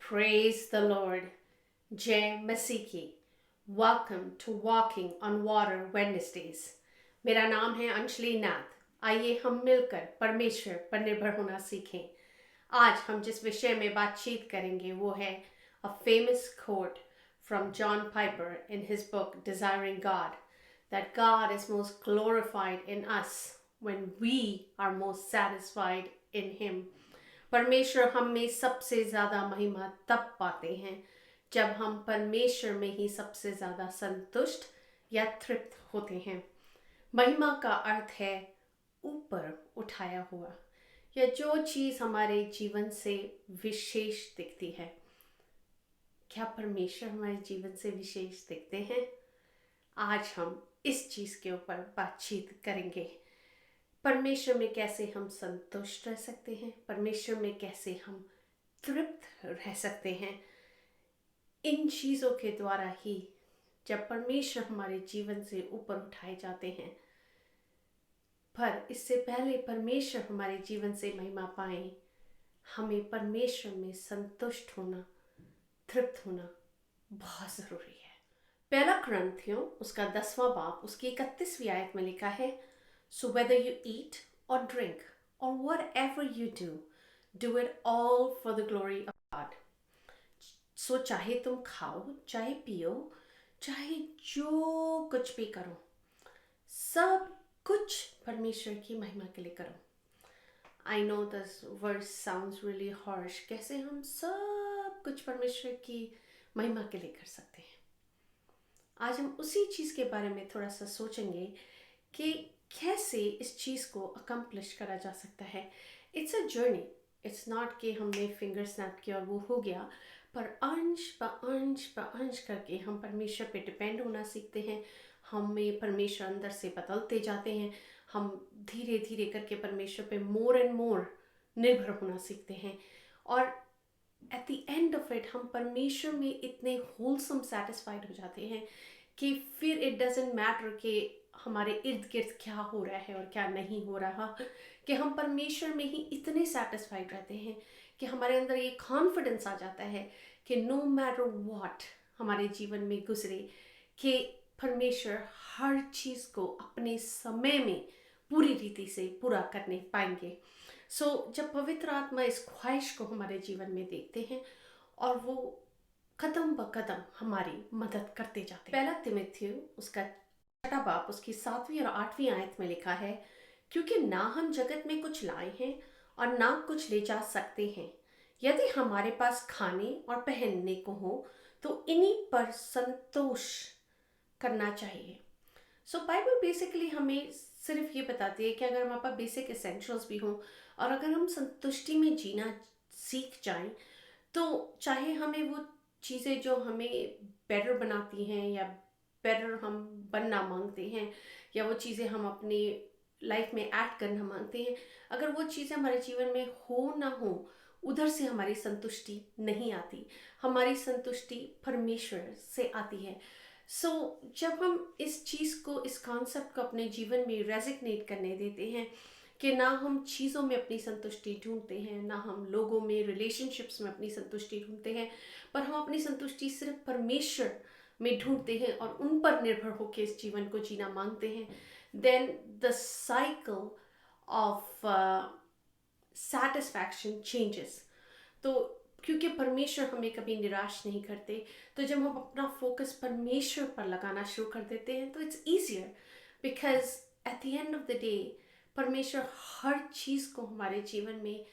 Praise the Lord. जय मसीह की. Welcome to Walking on Water Wednesdays. मेरा नाम है अंजलि नाथ. आइए हम मिलकर परमेश्वर पर निर्भर होना सीखें. आज हम जिस विषय में बातचीत करेंगे वो है a famous quote from John Piper in his book Desiring God, that God is most glorified in us when we are most satisfied in Him. परमेश्वर हम में सबसे ज़्यादा महिमा तब पाते हैं जब हम परमेश्वर में ही सबसे ज़्यादा संतुष्ट या तृप्त होते हैं. महिमा का अर्थ है ऊपर उठाया हुआ, या जो चीज़ हमारे जीवन से विशेष दिखती है. क्या परमेश्वर हमारे जीवन से विशेष दिखते हैं? आज हम इस चीज़ के ऊपर बातचीत करेंगे. परमेश्वर में कैसे हम संतुष्ट रह सकते हैं, परमेश्वर में कैसे हम तृप्त रह सकते हैं. इन चीज़ों के द्वारा ही जब परमेश्वर हमारे जीवन से ऊपर उठाए जाते हैं. पर इससे पहले परमेश्वर हमारे जीवन से महिमा पाए, हमें परमेश्वर में संतुष्ट होना, तृप्त होना बहुत ज़रूरी है. पहला कुरिन्थियों उसका 10वां बाब उसकी 31वीं आयत में लिखा है, So whether you eat or drink or whatever you do it all for the glory of God. So चाहे तुम खाओ, चाहे पियो, चाहे जो कुछ भी करो, सब कुछ परमेश्वर की महिमा के लिए करो. I know this verse sounds really harsh. कैसे हम सब कुछ परमेश्वर की महिमा के लिए कर सकते हैं? आज हम उसी चीज़ के बारे में थोड़ा सा सोचेंगे कि कैसे इस चीज़ को अकम्प्लिश करा जा सकता है. It's a journey. It's not कि हमने फिंगर स्नैप किया और वो हो गया, पर अंश ब अंश करके हम परमेश्वर पे डिपेंड होना सीखते हैं. हमें परमेश्वर अंदर से बदलते जाते हैं. हम धीरे धीरे करके परमेश्वर पे मोर एंड मोर निर्भर होना सीखते हैं. और at the end of it हम परमेश्वर में इतने होलसम सेटिस्फाइड हो जाते हैं कि फिर इट डजेंट मैटर कि हमारे इर्द गिर्द क्या हो रहा है और क्या नहीं हो रहा, कि हम परमेश्वर में ही इतने सेटिस्फाइड रहते हैं कि हमारे अंदर ये कॉन्फिडेंस आ जाता है कि नो मैटर व्हाट हमारे जीवन में गुजरे, कि परमेश्वर हर चीज़ को अपने समय में पूरी रीति से पूरा करने पाएंगे. सो जब पवित्र आत्मा इस ख्वाहिश को हमारे जीवन में देखते हैं और वो कदम ब कदम हमारी मदद करते जाते हैं. पहला तिमुथियुस उसका 6वां बाब उसकी 7वीं और 8वीं आयत में लिखा है, क्योंकि ना हम जगत में कुछ लाए हैं और ना कुछ ले जा सकते हैं. यदि हमारे पास खाने और पहनने को हो तो इन्हीं पर संतोष करना चाहिए. सो बाइबल बेसिकली हमें सिर्फ ये बताती है कि अगर हमारे पास बेसिक एसेंशियल्स भी हों और अगर हम संतुष्टि में जीना सीख जाएं, तो चाहे हमें वो चीज़ें जो हमें बेटर बनाती हैं या बेटर हम बनना मांगते हैं, या वो चीज़ें हम अपनी लाइफ में ऐड करना मांगते हैं, अगर वो चीज़ें हमारे जीवन में हो ना हो, उधर से हमारी संतुष्टि नहीं आती. हमारी संतुष्टि परमेश्वर से आती है. सो जब हम इस चीज़ को, इस कॉन्सेप्ट को अपने जीवन में रेजिग्नेट करने देते हैं कि ना हम चीज़ों में अपनी संतुष्टि ढूंढते हैं, ना हम लोगों में, रिलेशनशिप्स में अपनी संतुष्टि ढूंढते हैं, पर हम अपनी संतुष्टि सिर्फ परमेश्वर में ढूंढते हैं और उन पर निर्भर होकर इस जीवन को जीना मांगते हैं, then the cycle of satisfaction changes. तो क्योंकि परमेश्वर हमें कभी निराश नहीं करते, तो जब हम अपना फोकस परमेश्वर पर लगाना शुरू कर देते हैं तो it's easier, because at the end of the day परमेश्वर हर चीज़ को हमारे जीवन में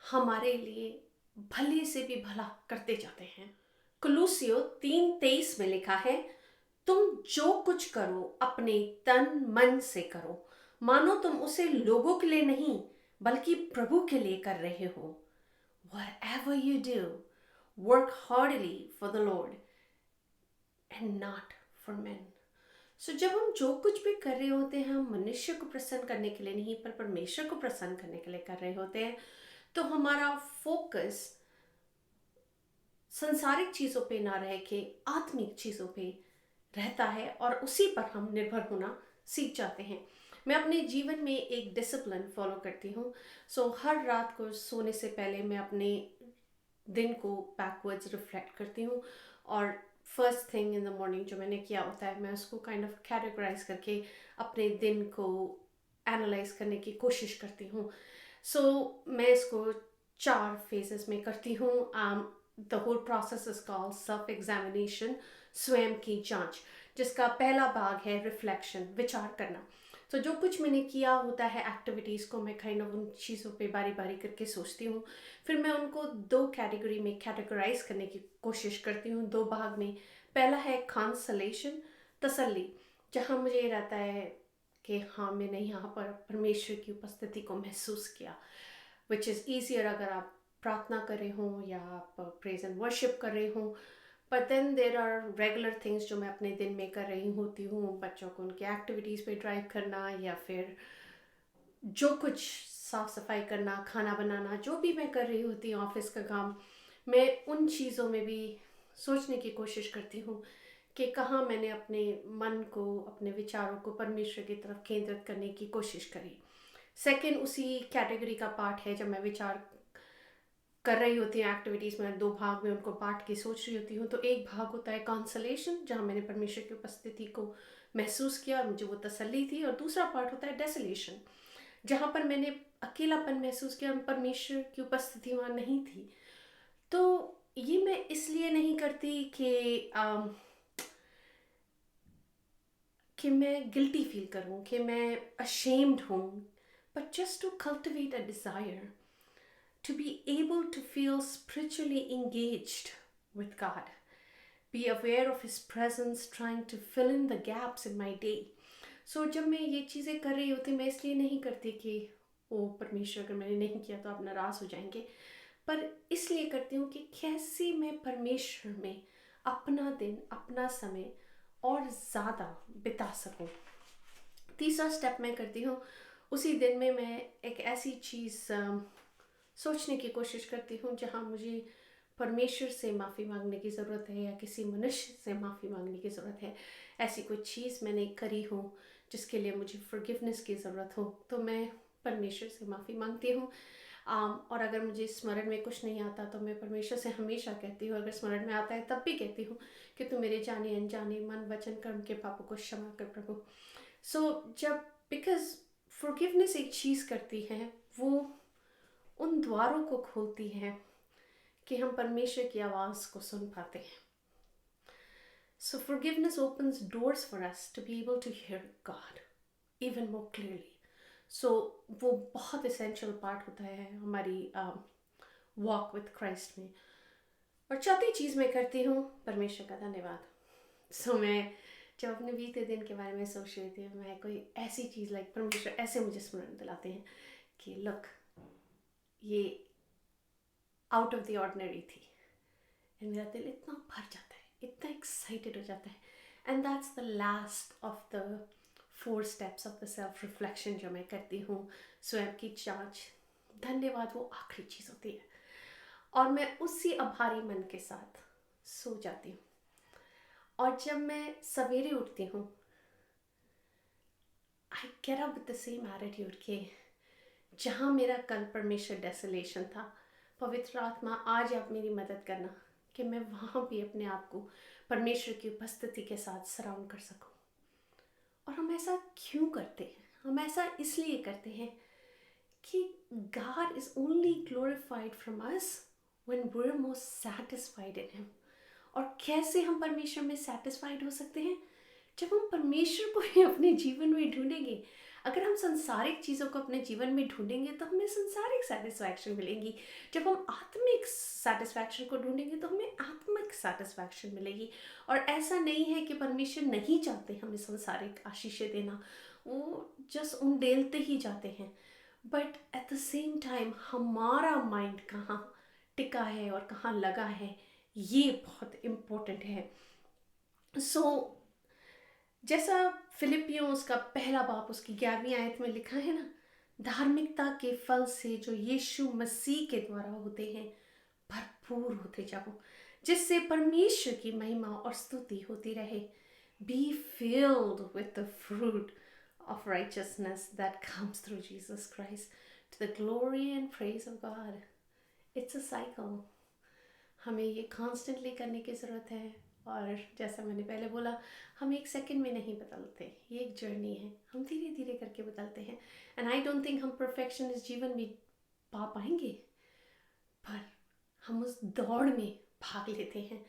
हमारे लिए भले से भी भला करते जाते हैं. कुलूसियों 3:23 में लिखा है, तुम जो कुछ करो अपने तन मन से करो, मानो तुम उसे लोगों के लिए नहीं बल्कि प्रभु के लिए कर रहे हो. Whatever you do, work heartily for the Lord and not for men. सो जब हम जो कुछ भी कर रहे होते हैं हम मनुष्य को प्रसन्न करने के लिए नहीं पर परमेश्वर को प्रसन्न करने के लिए कर रहे होते हैं, तो हमारा फोकस संसारिक चीज़ों पे ना रह के आत्मिक चीज़ों पे रहता है और उसी पर हम निर्भर होना सीख जाते हैं। मैं अपने जीवन में एक डिसिप्लिन फॉलो करती हूँ। सो हर रात को सोने से पहले मैं अपने दिन को बैकवर्ड्स रिफ्लेक्ट करती हूँ और first thing in the morning जो मैंने किया होता है मैं उसको काइंड ऑफ कैटेगराइज करके अपने दिन को एनालाइज करने की कोशिश करती हूँ। सो मैं इसको 4 फेजेस में करती हूँ। The whole process is called self examination, स्वयं की जांच, जिसका पहला भाग है रिफ्लेक्शन, विचार करना। तो जो कुछ मैंने किया होता है एक्टिविटीज़ को मैं काइंड ऑफ उन चीज़ों पे बारी बारी करके सोचती हूँ। फिर मैं उनको 2 कैटेगरी में कैटेगराइज करने की कोशिश करती हूँ, 2 भाग में। पहला है कंसोलेशन, तसल्ली, जहाँ मुझे ये रहता है कि हाँ मैंने यहाँ पर परमेश्वर की उपस्थिति को महसूस किया, विच इज़ ईजियर अगर आप प्रार्थना कर रहे हो या आप प्रेज एंड वर्शिप कर रहे हो। But then there are regular things जो मैं अपने दिन में कर रही होती हूँ, बच्चों को उनकी एक्टिविटीज़ पे ड्राइव करना या फिर जो कुछ साफ सफाई करना, खाना बनाना, जो भी मैं कर रही होती हूँ ऑफिस का काम, मैं उन चीज़ों में भी सोचने की कोशिश करती हूँ कि कहाँ मैंने अपने मन को, अपने विचारों को परमेश्वर की तरफ केंद्रित करने की कोशिश करी। सेकंड उसी कैटेगरी का पार्ट है जब मैं विचार कर रही होती हूँ एक्टिविटीज़ में, 2 भाग में उनको बांट के सोच रही होती हूँ। तो एक भाग होता है कंसोलेशन, जहाँ मैंने परमेश्वर की उपस्थिति को महसूस किया और मुझे वो तसल्ली थी, और दूसरा पार्ट होता है डेसोलेशन, जहाँ पर मैंने अकेलापन महसूस किया, परमेश्वर की उपस्थिति वहाँ नहीं थी। तो ये मैं इसलिए नहीं करती कि मैं गिल्टी फील करूँ, कि मैं अशेम्ड हूँ, but just to cultivate a desire to be able to feel spiritually engaged with God, be aware of His presence, trying to fill in the gaps in my day. So जब मैं ये चीज़ें कर रही होती मैं इसलिए नहीं करती कि ओ परमेश्वर अगर मैंने नहीं किया तो आप नाराज़ हो जाएंगे, पर इसलिए करती हूँ कि कैसे मैं परमेश्वर में अपना दिन, अपना समय और ज़्यादा बिता सकूँ। तीसरा स्टेप मैं करती हूँ, उसी दिन में मैं एक ऐसी चीज़ सोचने की कोशिश करती हूँ जहाँ मुझे परमेश्वर से माफ़ी मांगने की ज़रूरत है या किसी मनुष्य से माफ़ी मांगने की ज़रूरत है। ऐसी कोई चीज़ मैंने करी हो जिसके लिए मुझे फॉरगिवनेस की ज़रूरत हो, तो मैं परमेश्वर से माफ़ी मांगती हूँ। और अगर मुझे स्मरण में कुछ नहीं आता तो मैं परमेश्वर से हमेशा कहती हूँ, अगर स्मरण में आता है तब भी कहती हूँ कि तू मेरे जाने अनजाने मन वचन कर्म के पापों को क्षमा कर प्रभु। सो जब बिकॉज फॉरगिवनेस एक चीज़ करती है, वो उन द्वारों को खोलती है कि हम परमेश्वर की आवाज़ को सुन पाते हैं। So forgiveness opens doors for us to be able to hear God even more clearly. So वो बहुत एसेंशियल पार्ट होता है हमारी वॉक विथ क्राइस्ट में। और चौथी चीज़ मैं करती हूँ परमेश्वर का धन्यवाद। सो मैं जब अपने बीते दिन के बारे में सोच रही थी, मैं कोई ऐसी चीज़ लाइक परमेश्वर ऐसे मुझे स्मरण दिलाते हैं कि लुक ये आउट ऑफ द ऑर्डिनरी थी, एंड मेरा दिल इतना भर जाता है, इतना एक्साइटेड हो जाता है। And that's the last of the 4 steps of the self reflection जो मैं करती हूँ, स्वयं की जांच। धन्यवाद वो आखिरी चीज़ होती है, और मैं उसी आभारी मन के साथ सो जाती हूँ। और जब मैं सवेरे उठती हूँ, I get up with the same attitude कि जहाँ मेरा कल परमेश्वर डेसोलेशन था, पवित्र आत्मा आज आप मेरी मदद करना कि मैं वहाँ भी अपने आप को परमेश्वर की उपस्थिति के साथ सराउंड कर सकूँ। और हम ऐसा क्यों करते हैं? हम ऐसा इसलिए करते हैं कि God is only glorified from us when we're most satisfied in Him. और कैसे हम परमेश्वर में सेटिस्फाइड हो सकते हैं? जब हम परमेश्वर को ही अपने जीवन में ढूंढेंगे। अगर हम संसारिक चीज़ों को अपने जीवन में ढूंढेंगे तो हमें संसारिक सेटिस्फैक्शन मिलेगी। जब हम आत्मिक सेटिस्फैक्शन को ढूंढेंगे तो हमें आत्मिक सेटिस्फैक्शन मिलेगी। और ऐसा नहीं है कि परमेश्वर नहीं चाहते हमें संसारिक आशीषें देना, वो जस्ट उंडेलते ही जाते हैं। But at the same time हमारा माइंड कहाँ टिका है और कहाँ लगा है, ये बहुत इम्पोर्टेंट है। जैसा फिलिपियों उसका पहला बाप उसकी 11वीं आयत में लिखा है ना, धार्मिकता के फल से जो यीशु मसीह के द्वारा होते हैं भरपूर होते जाओ, जिससे परमेश्वर की महिमा और स्तुति होती रहे। Be filled with the fruit of righteousness that comes through Jesus Christ to the glory and praise of God. It's a cycle. हमें ये कॉन्स्टेंटली करने की ज़रूरत है। और जैसा मैंने पहले बोला, हम एक सेकंड में नहीं बदलते, ये एक जर्नी है, हम धीरे धीरे करके बदलते हैं। एंड आई डोंट थिंक हम परफेक्शन इस जीवन में पा पाएंगे, पर हम उस दौड़ में भाग लेते हैं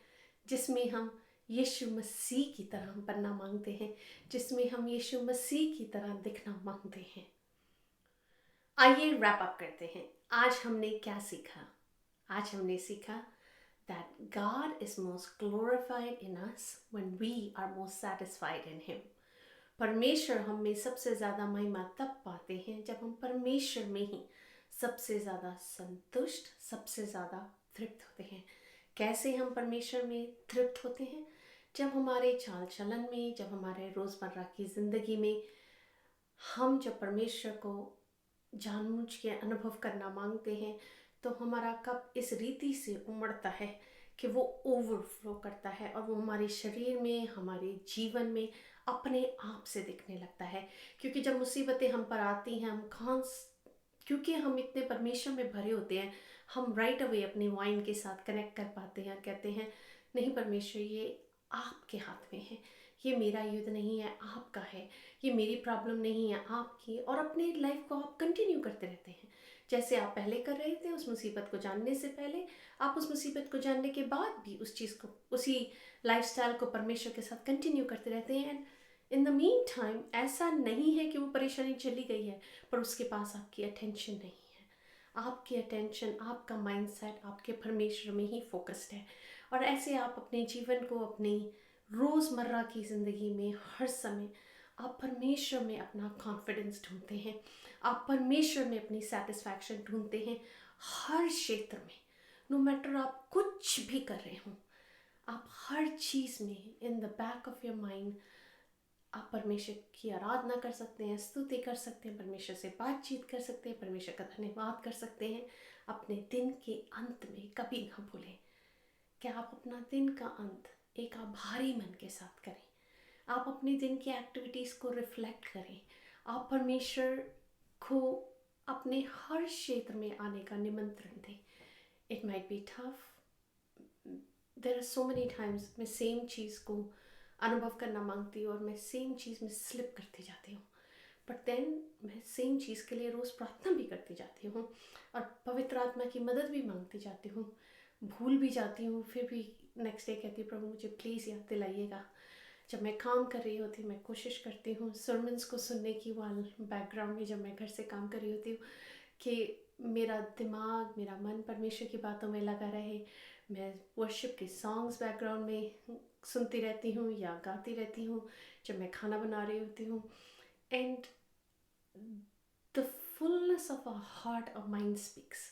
जिसमें हम यीशु मसीह की तरह बनना मांगते हैं, जिसमें हम यीशु मसीह की तरह दिखना मांगते हैं। आइए रैप अप करते हैं। आज हमने क्या सीखा? आज हमने सीखा that God is most glorified in us when we are most satisfied in Him. परमेश्वर हम में सबसे ज़्यादा महिमा तब पाते हैं जब हम परमेश्वर में ही सबसे ज़्यादा संतुष्ट, सबसे ज़्यादा तृप्त होते हैं। कैसे हम परमेश्वर में तृप्त होते हैं? जब हमारे चाल चलन में, जब हमारे रोज़मर्रा की ज़िंदगी में हम जब परमेश्वर को जानबूझ के अनुभव करना मांगते हैं, तो हमारा कप इस रीति से उमड़ता है कि वो ओवरफ्लो करता है और वो हमारे शरीर में, हमारे जीवन में अपने आप से दिखने लगता है। क्योंकि जब मुसीबतें हम पर आती हैं, क्योंकि हम इतने परमेश्वर में भरे होते हैं, हम राइट अवे अपने वाइन के साथ कनेक्ट कर पाते हैं और कहते हैं, नहीं परमेश्वर, ये आपके हाथ में है, ये मेरा युद्ध नहीं है, आपका है, ये मेरी प्रॉब्लम नहीं है, आपकी। और अपनी लाइफ को आप कंटिन्यू करते रहते हैं जैसे आप पहले कर रहे थे। उस मुसीबत को जानने से पहले, आप उस मुसीबत को जानने के बाद भी उस चीज़ को, उसी लाइफस्टाइल को परमेश्वर के साथ कंटिन्यू करते रहते हैं। And in the mean time ऐसा नहीं है कि वो परेशानी चली गई है, पर उसके पास आपकी अटेंशन नहीं है। आपकी अटेंशन, आपका माइंडसेट आपके परमेश्वर में ही फोकस्ड है। और ऐसे आप अपने जीवन को, अपनी रोज़मर्रा की ज़िंदगी में हर समय आप परमेश्वर में अपना कॉन्फिडेंस ढूंढते हैं, आप परमेश्वर में अपनी सेटिस्फैक्शन ढूंढते हैं हर क्षेत्र में। नो मैटर आप कुछ भी कर रहे हो, आप हर चीज़ में in the back of your mind आप परमेश्वर की आराधना कर सकते हैं, स्तुति कर सकते हैं, परमेश्वर से बातचीत कर सकते हैं, परमेश्वर का धन्यवाद कर सकते हैं। अपने दिन के अंत में कभी ना भूलें कि आप अपना दिन का अंत एक आभारी मन के साथ करें। आप अपने दिन की एक्टिविटीज़ को रिफ्लेक्ट करें। आप परमेश्वर को अपने हर क्षेत्र में आने का निमंत्रण दें। It might be tough, there are so many times मैं सेम चीज़ को अनुभव करना मांगती हूँ और मैं सेम चीज़ में स्लिप करती जाती हूँ, बट देन मैं सेम चीज़ के लिए रोज़ प्रार्थना भी करती जाती हूँ और पवित्र आत्मा की मदद भी मांगती जाती हूँ। भूल भी जाती हूँ, फिर भी नेक्स्ट डे कहती हूँ, प्रभु मुझे प्लीज़ याद दिलाइएगा। जब मैं काम कर रही होती हूँ, मैं कोशिश करती हूँ सर्मन्स को सुनने की, वाल बैकग्राउंड में जब मैं घर से काम कर रही होती हूँ, कि मेरा दिमाग, मेरा मन परमेश्वर की बातों में लगा रहे। मैं वर्शिप के सॉन्ग्स बैकग्राउंड में सुनती रहती हूँ या गाती रहती हूँ जब मैं खाना बना रही होती हूँ। And the fullness of a heart और माइंड स्पीक्स।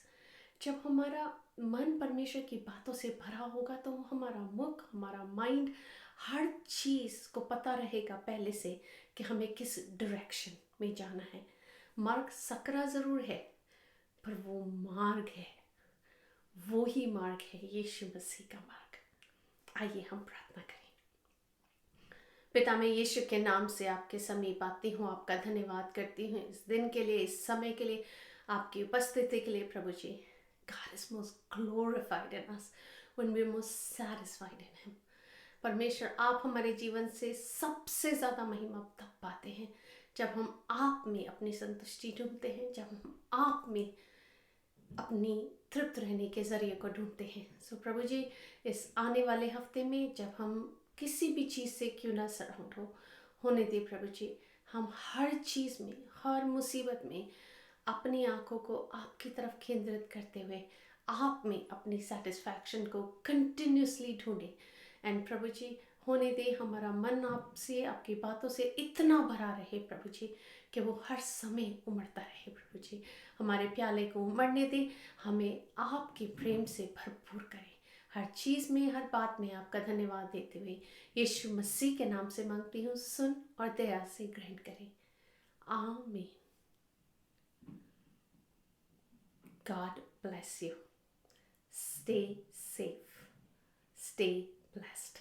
जब हमारा मन परमेश्वर की बातों से भरा होगा तो हमारा मुख, हमारा माइंड, हर चीज़ को पता रहेगा पहले से कि हमें किस डायरेक्शन में जाना है। मार्ग सकरा ज़रूर है, पर वो मार्ग है, वो ही मार्ग है यीशु मसीह का मार्ग। आइए हम प्रार्थना करें। पिता, मैं यीशु के नाम से आपके समीप आती हूँ, आपका धन्यवाद करती हूँ इस दिन के लिए, इस समय के लिए, आपकी उपस्थिति के लिए। प्रभु जी, God is most glorified in us when we are most satisfied in Him. परमेश्वर, आप हमारे जीवन से सबसे ज़्यादा महिमा तब पाते हैं जब हम आप में अपनी संतुष्टि ढूंढते हैं, जब हम आप में अपनी तृप्त रहने के ज़रिए को ढूंढते हैं। सो प्रभु जी, इस आने वाले हफ्ते में जब हम किसी भी चीज़ से क्यों ना सराउंड होने दे प्रभु जी, हम हर चीज़ में, हर मुसीबत में अपनी आंखों को आपकी तरफ केंद्रित करते हुए आप में अपनी सेटिस्फैक्शन को कंटिन्यूसली ढूंढें। एंड प्रभु जी, होने दे। हमारा मन आपसे, आपकी बातों से इतना भरा रहे प्रभु जी कि वो हर समय उमड़ता रहे प्रभु जी। हमारे प्याले को उमड़ने दे, हमें आपके प्रेम से भरपूर करें। हर चीज़ में, हर बात में आपका धन्यवाद देते हुए यीशु मसीह के नाम से मांगती हूँ, सुन और दया से ग्रहण करें। आमीन। God bless you. Stay safe. Stay blessed.